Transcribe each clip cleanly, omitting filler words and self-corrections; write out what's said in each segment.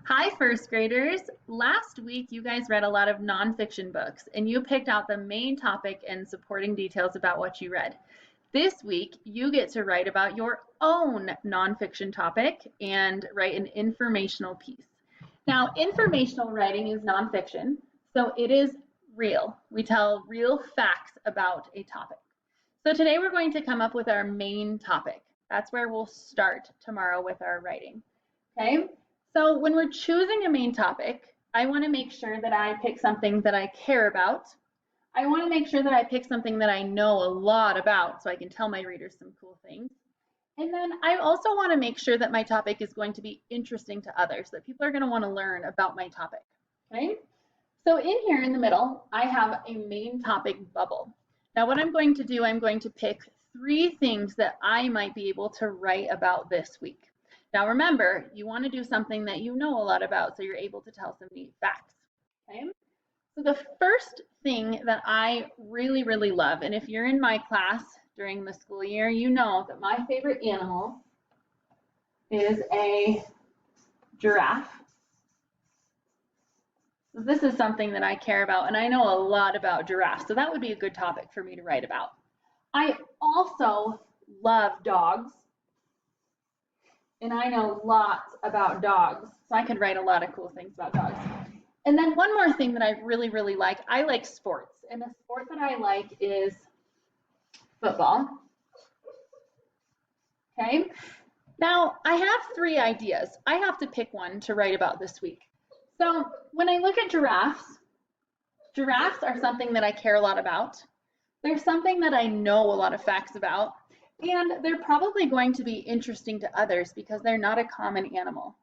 Hi, first graders. Last week, you guys read a lot of nonfiction books and you picked out the main topic and supporting details about what you read. This week, you get to write about your own nonfiction topic and write an informational piece. Now, informational writing is nonfiction, so it is real. We tell real facts about a topic. So today, we're going to come up with our main topic. That's where we'll start tomorrow with our writing. Okay? So when we're choosing a main topic, I want to make sure that I pick something that I care about. I want to make sure that I pick something that I know a lot about so I can tell my readers some cool things. And then I also want to make sure that my topic is going to be interesting to others, that people are going to want to learn about my topic. Okay? So in here in the middle, I have a main topic bubble. Now what I'm going to do, I'm going to pick 3 things that I might be able to write about this week. Now remember, you want to do something that you know a lot about so you're able to tell some neat facts. Okay? So the first thing that I really love, and if you're in my class during the school year, you know that my favorite animal is a giraffe. So this is something that I care about, and I know a lot about giraffes, so that would be a good topic for me to write about. I also love dogs. And I know lots about dogs, so I could write a lot of cool things about dogs. And then one more thing that I really like, I like sports. And the sport that I like is football. Okay, now I have 3 ideas. I have to pick one to write about this week. So when I look at giraffes, giraffes are something that I care a lot about. They're something that I know a lot of facts about. And they're probably going to be interesting to others because they're not a common animal.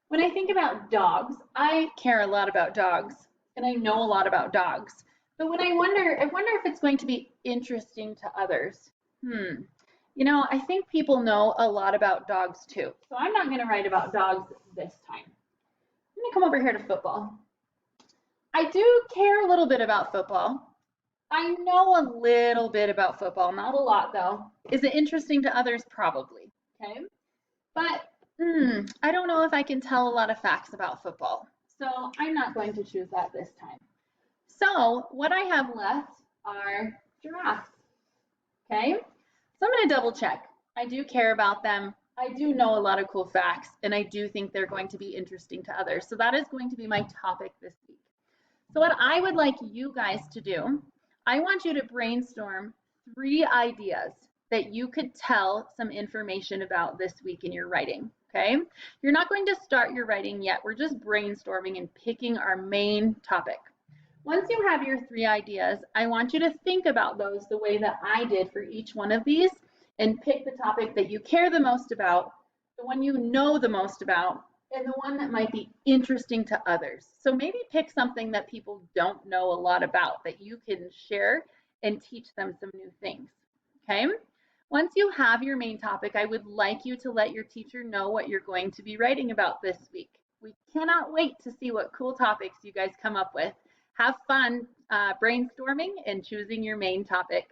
When I think about dogs, I care a lot about dogs and I know a lot about dogs. But when I wonder if it's going to be interesting to others. I think people know a lot about dogs too. So I'm not going to write about dogs this time. I'm going to come over here to football. I do care a little bit about football. I know a little bit about football, not a lot though. Is it interesting to others? Probably. Okay. But I don't know if I can tell a lot of facts about football. So I'm not going to choose that this time. So what I have left are giraffes. Okay. So I'm going to double check. I do care about them. I do know a lot of cool facts, and I do think they're going to be interesting to others. So that is going to be my topic this week. So what I would like you guys to do, I want you to brainstorm 3 ideas that you could tell some information about this week in your writing, okay? You're not going to start your writing yet. We're just brainstorming and picking our main topic. Once you have your 3 ideas, I want you to think about those the way that I did for each one of these and pick the topic that you care the most about, the one you know the most about, and the one that might be interesting to others. So maybe pick something that people don't know a lot about that you can share and teach them some new things. Okay? Once you have your main topic, I would like you to let your teacher know what you're going to be writing about this week. We cannot wait to see what cool topics you guys come up with. Have fun brainstorming and choosing your main topic.